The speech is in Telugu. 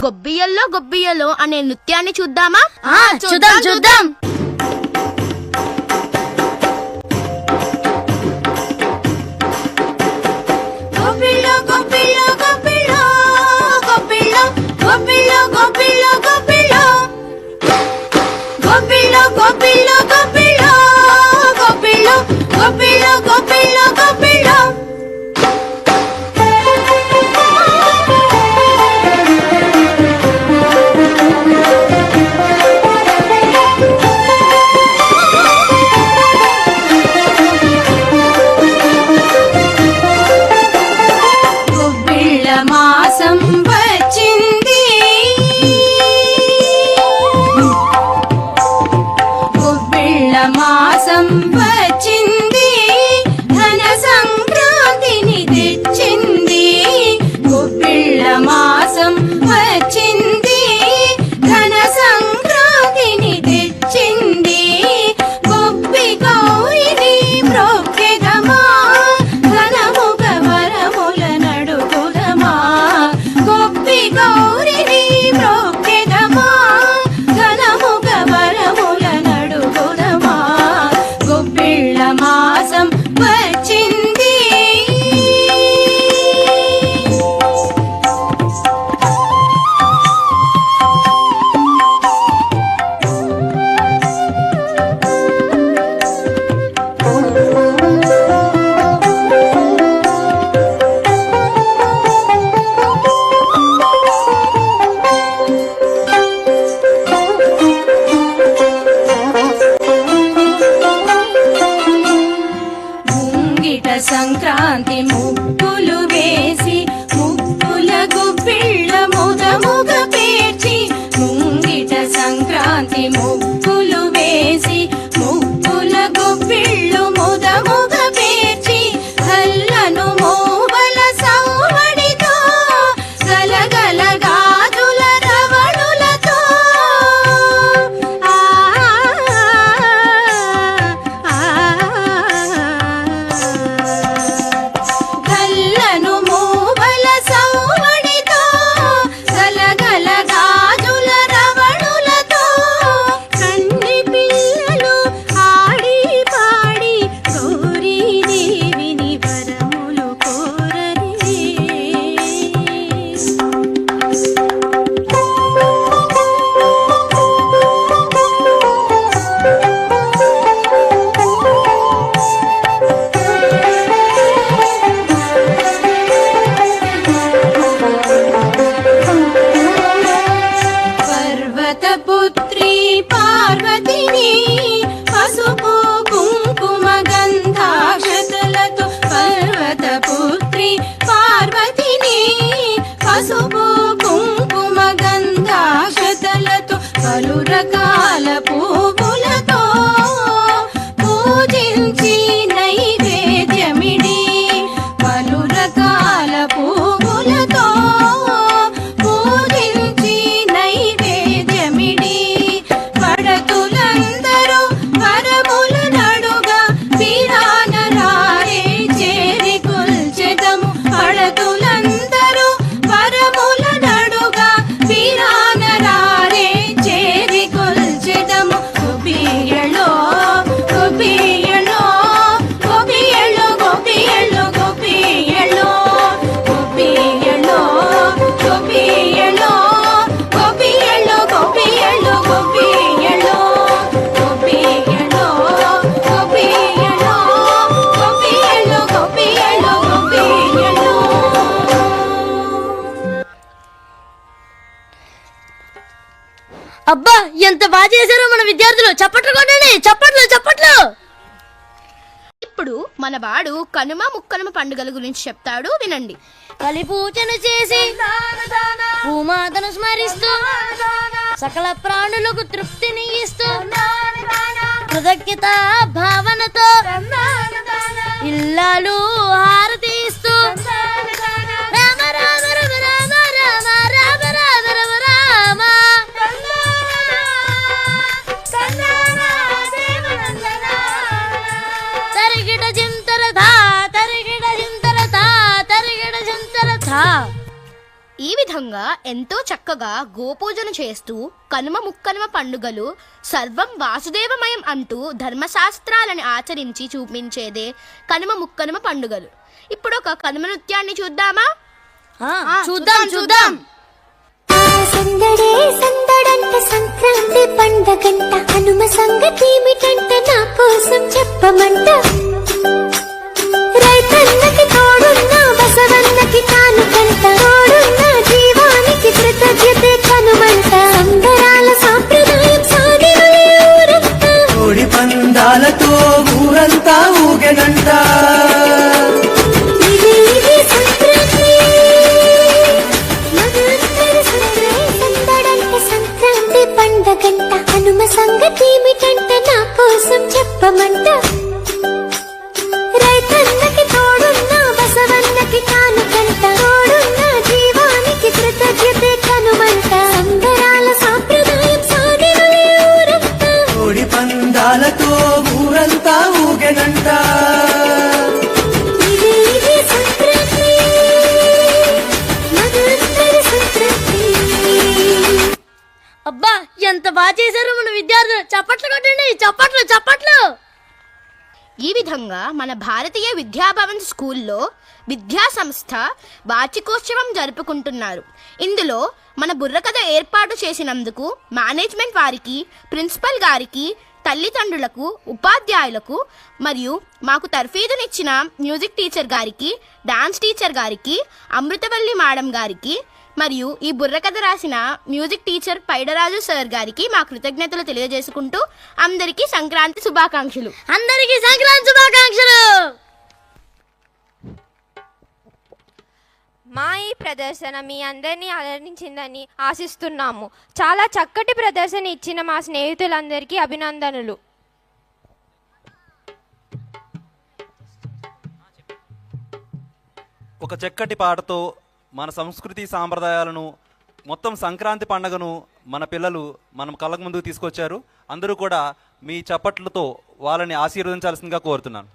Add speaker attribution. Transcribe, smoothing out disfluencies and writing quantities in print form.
Speaker 1: గొబ్బియ్యల్లో గొబ్బియ్యలో అనే నృత్యాన్ని చూద్దామా?
Speaker 2: చూద్దాం చూద్దాం.
Speaker 3: సంక్రాంతి ముగ్గులు వేసి ముగ్గుల గుప్పిళ్ళ ముదముగ పేర్చి ముంగిట సంక్రాంతి ముగ్గులు వేసి ముగ్గుల గుప్పిళ్ళు ముదముగ పేర్చి హల్లను మోవల సౌవడితో గలగల గాజుల రవణులతో పలు రకాల పువ్వులతో పూజించి నైవేద్యమిడి పలు రకాల పువ్వులతో పూజించి నైవేద్యమిడి పడతులందరూ వరముల నడుగా పిరాన రారే చేరి కొల్చెదము పడతులందరూ వరముల నడుగా పిరాన రారే చేరి కొల్చెదము గోపియలో గోపియలో గోపియలో గోపియలో గోపియలో గోపియలో గోపియలో గోపియలో గోపియలో గోపియలో గోపియలో గోపియలో గోపియలో గోపియలో గోపియలో.
Speaker 2: అబ్బా ఎంత బాగా చేశారో మన విద్యార్థులు. చప్పట్లు కొట్టండి, చప్పట్లు చప్పట్లు.
Speaker 1: ఇప్పుడు మన వాడు కనుమ ముక్కనుమ పండుగల గురించి చెప్తాడు, వినండి.
Speaker 2: కలి పూజను చేసి భూమాతను స్మరిస్తూ సకల ప్రాణులకు తృప్తిని ఇస్తూ కృతజ్ఞత భావనతో ఇల్లాలు హారతి ఇస్తూ రామ రామ రమ రామ రామ రామ రామ రమ రామ తరిగిడ జింతర ధా తరిగిడ జింతర ధా తరిగిడ జింతర ధా.
Speaker 1: ఈ విధంగా ఎంతో చక్కగా గోపూజన చేస్తూ కనుమ ముక్కనుమ పండుగలు సర్వం వాసుదేవమయం అంటూ ధర్మశాస్త్రాలను ఆచరించి చూపించేదే కనుమ ముక్కనుమ పండుగలు. ఇప్పుడు ఒక కనుమ నృత్యాన్ని చూద్దామా?
Speaker 2: చూద్దాం.
Speaker 4: సందడే సందడంట సంక్రాంతి పండగంట హనుమ సంగతి ఏమిటంట నా కోసం చెప్పమంట రైతన్నకి తోడున్న బసవన్నకి కానుకంట తోడున్న జీవానికి కృతజ్ఞతే కనుమంట సంబరాల సాంప్రదాయం సాగిన ఊరంతా
Speaker 5: కోడి పందాలతో ఊరంతా ఊగెనంట.
Speaker 4: ఇది సంక్రాంతి మనందరి సందడంట సంక్రాంతి పండగంట హనుమ సంగతి ఏమిటంట నా కోసం చెప్పమంట రైతన్నకి తోడున్న బసవన్నకి కానుకంట తోడున్న జీవానికి కృతజ్ఞతే కనుమంట సంబరాల సాంప్రదాయం సాగిన ఊరంతా
Speaker 5: కోడి పందాలతో ఊరంతా ఊగెనంట.
Speaker 4: ఇది సంక్రాంతి మనందరి సంక్రాంతి.
Speaker 2: అబ్బా ఎంత బాగా చేశారు మన విద్యార్థులు. చప్పట్లు కొట్టండి, చప్పట్లు.
Speaker 1: ఈ విధంగా మన భారతీయ విద్యాభవన్ స్కూల్లో విద్యా సంస్థ వార్షికోత్సవం జరుపుకుంటున్నారు. ఇందులో మన బుర్రకథ ఏర్పాటు చేసినందుకు మేనేజ్మెంట్ వారికి, ప్రిన్సిపల్ గారికి, తల్లిదండ్రులకు, ఉపాధ్యాయులకు మరియు మాకు తర్ఫీదునిచ్చిన మ్యూజిక్ టీచర్ గారికి, డాన్స్ టీచర్ గారికి, అమృతవల్లి మేడం గారికి మరియు ఈ బుర్రకథ రాసిన మ్యూజిక్ టీచర్ పైడరాజు సార్ గారికి మా కృతజ్ఞతలు తెలియజేసుకుంటూ అందరికీ సంక్రాంతి శుభాకాంక్షలు.
Speaker 6: మా ఈ ప్రదర్శన మీ అందరినీ అలరించిందని ఆశిస్తున్నాము. చాలా చక్కటి ప్రదర్శన ఇచ్చిన మా స్నేహితులందరికీ అభినందనలు.
Speaker 7: ఒక చక్కటి పాటతో మన సంస్కృతి సాంప్రదాయాలను మొత్తం సంక్రాంతి పండుగను మన పిల్లలు మనం కళ్ళకు ముందుకు తీసుకొచ్చారు. అందరూ కూడా మీ చప్పట్లతో వాళ్ళని ఆశీర్వదించాల్సిందిగా కోరుతున్నాను.